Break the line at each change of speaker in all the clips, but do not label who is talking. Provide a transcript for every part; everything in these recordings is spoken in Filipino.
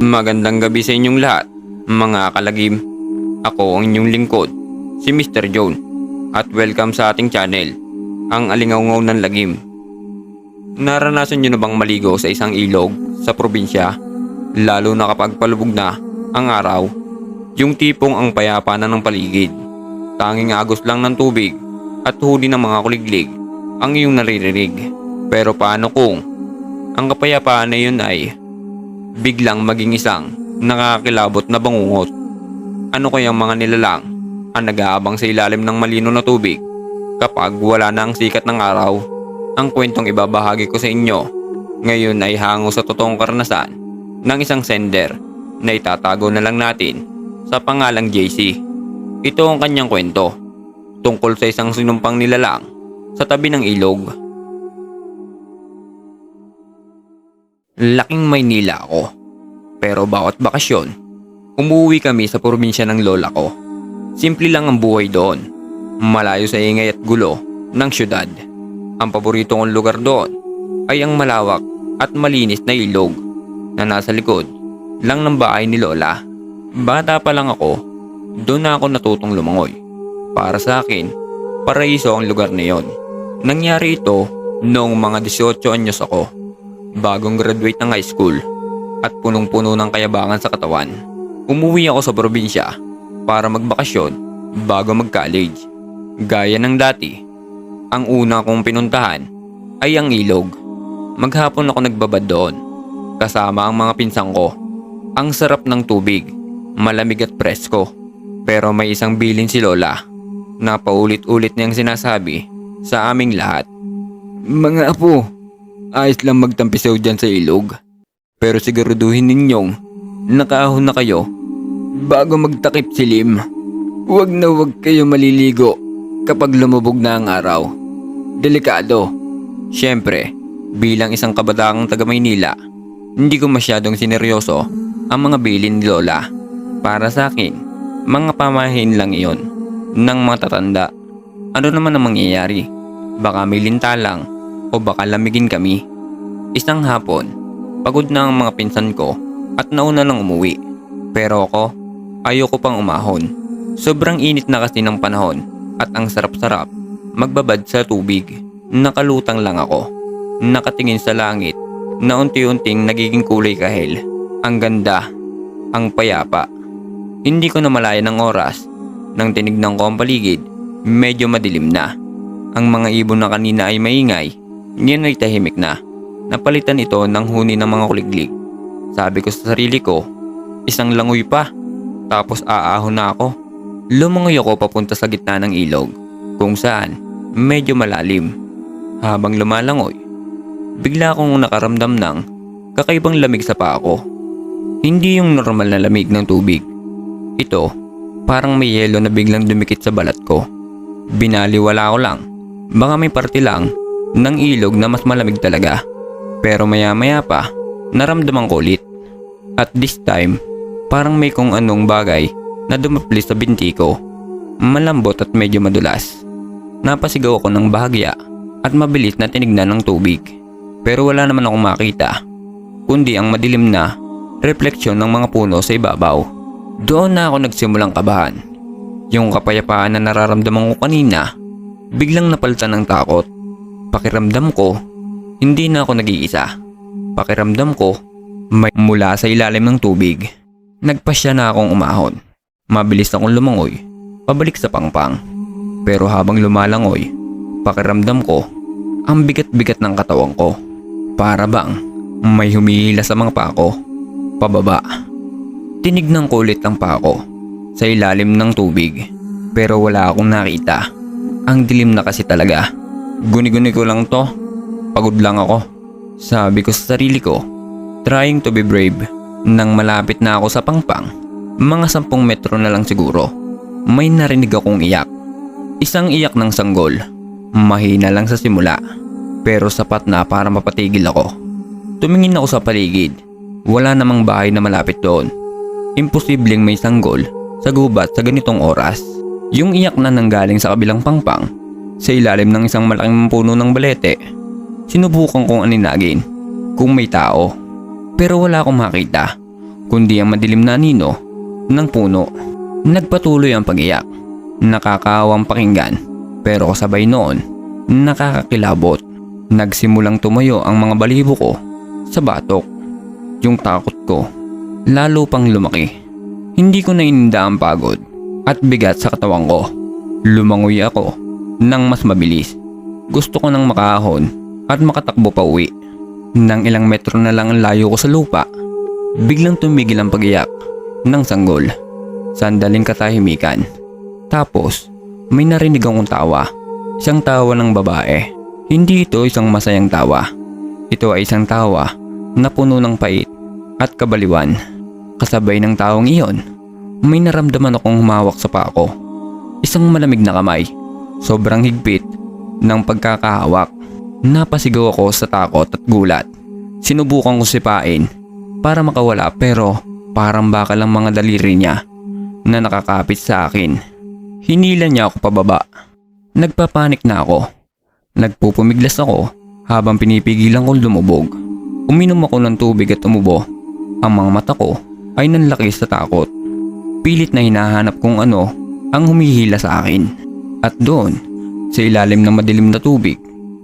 Magandang gabi sa inyong lahat, mga kalagim. Ako ang inyong lingkod, si Mr. John, at welcome sa ating channel, ang Alingaungaw ng Lagim. Naranasan nyo na bang maligo sa isang ilog sa probinsya, lalo na kapag palubog na ang araw? Yung tipong ang payapa na ng paligid, tanging agos lang ng tubig at huni ng mga kuliglig ang iyong naririnig. Pero paano kung ang kapayapaan na yun ay biglang maging isang nakakakilabot na bangungot? Ano kayang mga nilalang ang nag-aabang sa ilalim ng malino na tubig kapag wala na ang sikat ng araw? Ang kwentong ibabahagi ko sa inyo ngayon ay hango sa totoong karanasan ng isang sender na itatago na lang natin sa pangalang JC. Ito ang kanyang kwento tungkol sa isang sinumpang nilalang sa tabi ng ilog. Laking Maynila ako, pero bawat bakasyon, umuwi kami sa probinsya ng lola ko. Simple lang ang buhay doon, malayo sa ingay at gulo ng syudad. Ang paborito kong lugar doon ay ang malawak at malinis na ilog na nasa likod lang ng bahay ni lola. Bata pa lang ako, doon na ako natutong lumangoy. Para sa akin, paraiso ang lugar na yon. Nangyari ito noong mga 18 anyos ako, bagong graduate ng high school at punong-puno ng kayabangan sa katawan. Umuwi ako sa probinsya para magbakasyon bago mag-college. Gaya ng dati, ang una kong pinuntahan ay ang ilog. Maghapon ako nagbabad doon kasama ang mga pinsang ko. Ang sarap ng tubig, malamig at presko. Pero may isang bilin si lola na paulit-ulit niyang sinasabi sa aming lahat. Mga apo, ayos lang magtampisaw dyan sa ilog, pero siguraduhin ninyong nakaahon na kayo bago magtakip silim. Huwag na huwag kayo maliligo kapag lumubog na ang araw. Delikado. Siyempre, bilang isang kabataang taga Maynila, hindi ko masyadong sineryoso ang mga bilin ni lola. Para sa akin, mga pamahiin lang iyon ng mga tatanda. Ano naman ang mangyayari? Baka may lintalang o baka lamigin kami. Isang hapon, pagod na ang mga pinsan ko at nauna nang umuwi. Pero ako, ayoko pang umahon. Sobrang init na kasi ng panahon at ang sarap-sarap magbabad sa tubig. Nakalutang lang ako, nakatingin sa langit na unti-unting nagiging kulay kahel. Ang ganda, ang payapa. Hindi ko namalayan ng oras nang tinignan ko ang paligid. Medyo madilim na. Ang mga ibon na kanina ay maingay, ngayon ay tahimik na. Napalitan ito ng huni ng mga kuliglig. Sabi ko sa sarili ko, isang langoy pa, tapos aahon na ako. Lumangoy ako papunta sa gitna ng ilog, kung saan medyo malalim. Habang lumalangoy, bigla akong nakaramdam ng kakaibang lamig sa paa ko. Hindi yung normal na lamig ng tubig. Ito, parang may yelo na biglang dumikit sa balat ko. Binaliwala ko lang, baka may parte lang ng ilog na mas malamig talaga. Pero maya-maya pa, naramdaman ko ulit. At this time, parang may kung anong bagay na dumaplis sa binti ko. Malambot at medyo madulas. Napasigaw ako ng bahagya at mabilis na tinignan ng tubig. Pero wala naman akong makita, kundi ang madilim na refleksyon ng mga puno sa ibabaw. Doon na ako nagsimulang kabahan. Yung kapayapaan na nararamdaman ko kanina, biglang napalitan ng takot. Pakiramdam ko, hindi na ako nag-iisa. Pakiramdam ko, may mula sa ilalim ng tubig. Nagpasya na akong umahon. Mabilis akong lumangoy, pabalik sa pangpang. Pero habang lumalangoy, pakiramdam ko, ang bigat-bigat ng katawan ko. Para bang may humihila sa mga paa ko, pababa. Tinignan ko ulit ang paa ko sa ilalim ng tubig, pero wala akong nakita. Ang dilim na kasi talaga. Guni-guni ko lang to, pagod lang ako. Sabi ko sa sarili ko, trying to be brave. Nang malapit na ako sa pangpang, mga 10 metro na lang siguro, may narinig akong iyak. Isang iyak ng sanggol. Mahina lang sa simula, pero sapat na para mapatigil ako. Tumingin ako sa paligid. Wala namang bahay na malapit doon. Imposibleng may sanggol sa gubat sa ganitong oras. Yung iyak na nanggaling sa kabilang pangpang, sa ilalim ng isang malaking puno ng balete. Sinubukan kong aninagin kung may tao, pero wala akong makita, kundi ang madilim na anino ng puno. Nagpatuloy ang pag-iyak. Nakakaawang pakinggan, pero kasabay noon, nakakakilabot. Nagsimulang tumayo ang mga balibo ko sa batok. Yung takot ko, lalo pang lumaki. Hindi ko na ininda ang pagod at bigat sa katawan ko. Lumangoy ako nang mas mabilis. Gusto ko nang makahon at makatakbo pa uwi. Nang ilang metro na lang ang layo ko sa lupa, biglang tumigil ang pag-iyak ng sanggol. Sandaling katahimikan. Tapos, may narinig akong tawa. Isang tawa ng babae. Hindi ito isang masayang tawa. Ito ay isang tawa na puno ng pait at kabaliwan. Kasabay ng tawang iyon, may naramdaman akong humawak sa paa ko. Isang malamig na kamay. Sobrang higpit ng pagkakahawak. Napasigaw ako sa takot at gulat. Sinubukan ko sipain para makawala, pero parang bakal ang mga daliri niya na nakakapit sa akin. Hinila niya ako pababa. Nagpapanik na ako. Nagpupumiglas ako habang pinipigilan kong lumubog. Uminom ako ng tubig at umubo. Ang mga mata ko ay nanlaki sa takot. Pilit na hinahanap kung ano ang humihila sa akin. At doon, sa ilalim ng madilim na tubig,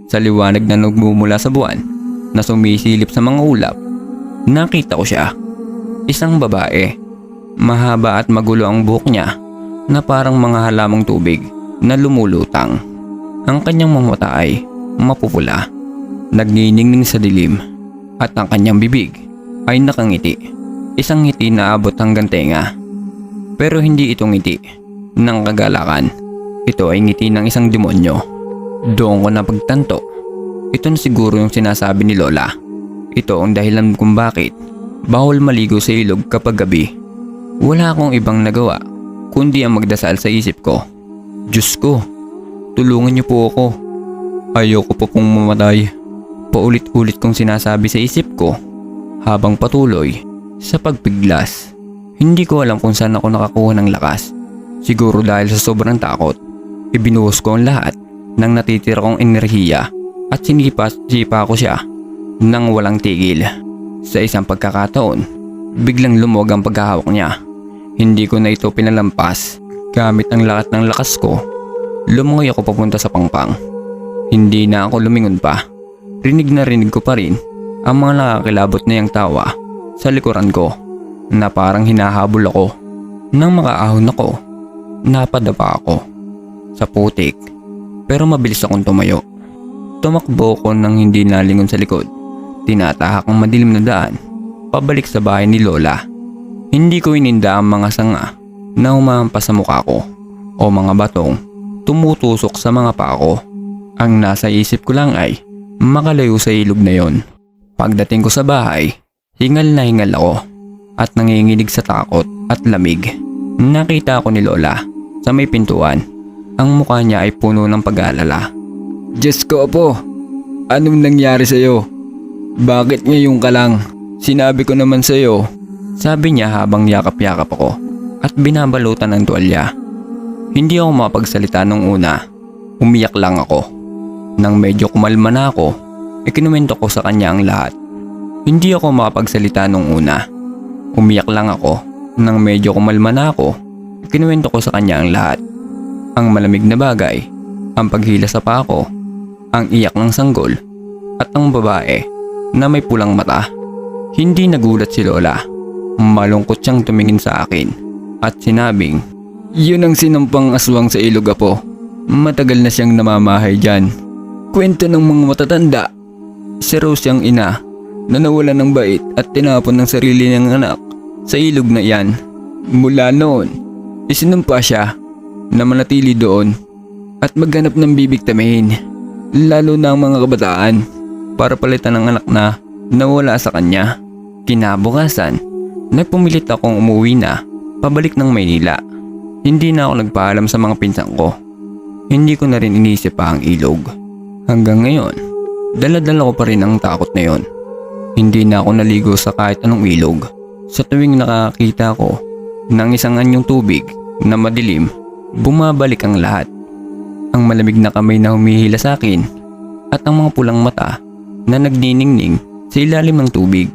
sa liwanag na nagmumula sa buwan na sumisilip sa mga ulap, nakita ko siya. Isang babae. Mahaba at magulo ang buhok niya na parang mga halamang tubig na lumulutang. Ang kanyang mga mata ay mapupula, nagniningning sa dilim, at ang kanyang bibig ay nakangiti. Isang ngiti na abot hanggang tenga. Pero hindi ito ngiti ng kagalakan. Ito ay ngiti ng isang demonyo. Doon ko napagtanto. Ito na siguro yung sinasabi ni Lola. Ito ang dahilan kung bakit bawal maligo sa ilog kapag gabi. Wala akong ibang nagawa kundi ang magdasal sa isip ko. Diyos ko, tulungan niyo po ako. Ayoko po pong mamatay. Paulit-ulit kong sinasabi sa isip ko habang patuloy sa pagpiglas. Hindi ko alam kung saan ako nakakuha ng lakas. Siguro dahil sa sobrang takot, ibinuhos ko ang lahat ng natitira kong enerhiya at sinipa ko siya nang walang tigil. Sa isang pagkakataon, biglang lumuwag ang paghahawak niya. Hindi ko na ito pinalampas. Gamit ang lahat ng lakas ko, lumangoy ako papunta sa pangpang. Hindi na ako lumingon pa. Rinig na rinig ko pa rin ang mga nakakilabot na yung tawa sa likuran ko na parang hinahabol ako. Nang makaahon ako, napadapa ako sa putik, pero mabilis akong tumayo. Tumakbo ko nang hindi nalingon sa likod. Tinatahak ang madilim na daan pabalik sa bahay ni Lola. Hindi ko ininda ang mga sanga na humahampas sa mukha ko o mga batong tumutusok sa mga paa ko. Ang nasa isip ko lang ay makalayo sa ilog na yon. Pagdating ko sa bahay, hingal na hingal ako at nanginginig sa takot at lamig. Nakita ko ni Lola sa may pintuan. Ang mukha niya ay puno ng pag-aalala. Diyos ko po, anong nangyari sa'yo? Bakit ngayon ka lang? Sinabi ko naman sa'yo. Sabi niya habang yakap-yakap ako at binabalutan ng tuwalya. Hindi ako mapagsalita nung una. Umiyak lang ako. Nang medyo kumalma na ako, ikinuwento ko sa kanya ang lahat. Hindi ako makapagsalita nung una. Umiyak lang ako. Nang medyo kumalma na ako, ikinuwento ko sa kanya ang lahat. Ang malamig na bagay, ang paghila sa paa ko, ang iyak ng sanggol, at ang babae na may pulang mata. Hindi nagulat si Lola. Malungkot siyang tumingin sa akin at sinabing, "Yun ang sinampang aswang sa ilog, apo. Matagal na siyang namamahay dyan. Kwento ng mga matatanda. Si Rose ang ina na nawala ng bait at tinapon ng sarili niyang anak sa ilog na iyan. Mula noon, isinumpa siya na manatili doon at maghanap ng bibigtamin, lalo na ang mga kabataan, para palitan ng anak na nawala sa kanya." Kinabukasan, nagpumilit akong umuwi na pabalik ng Maynila. Hindi na ako nagpaalam sa mga pinsan ko. Hindi ko na rin inisip pa ang ilog. Hanggang ngayon, dala-dala ko pa rin ang takot na yon. Hindi na ako naligo sa kahit anong ilog. Sa tuwing nakakita ko ng isang anyong tubig na madilim, bumabalik ang lahat. Ang malamig na kamay na humihila sa akin at ang mga pulang mata na nagniningning sa ilalim ng tubig.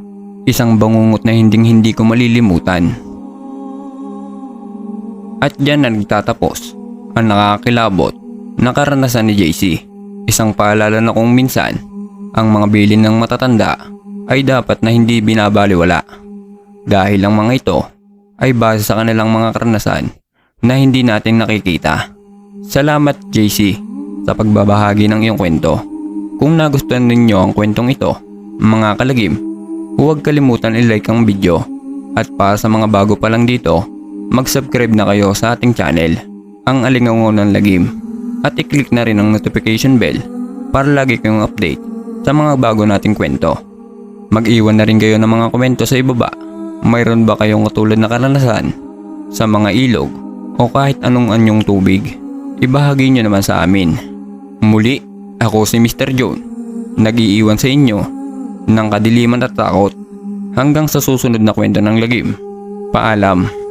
Isang bangungot na hinding-hindi ko malilimutan. At diyan na nagtatapos ang nakakakilabot na karanasan ni JC. Isang paalala na kung minsan ang mga bilin ng matatanda ay dapat na hindi binabaliwala dahil ang mga ito ay base sa kanilang mga karanasan na hindi natin nakikita. Salamat JC sa pagbabahagi ng iyong kwento. Kung nagustuhan ninyo ang kwentong ito, mga kalagim, huwag kalimutan i-like ang video at para sa mga bago pa lang dito, mag-subscribe na kayo sa ating channel, ang Alingaungaw ng Lagim, at i-click na rin ang notification bell para lagi kayong update sa mga bago nating kwento. Mag-iwan na rin kayo ng mga komento sa ibaba. Mayroon ba kayong katulad na karanasan sa mga ilog o kahit anong anyong tubig? Ibahagi nyo naman sa amin. Muli, ako si Mr. John, nag-iiwan sa inyo ng kadiliman at takot. Hanggang sa susunod na kwento ng lagim. Paalam.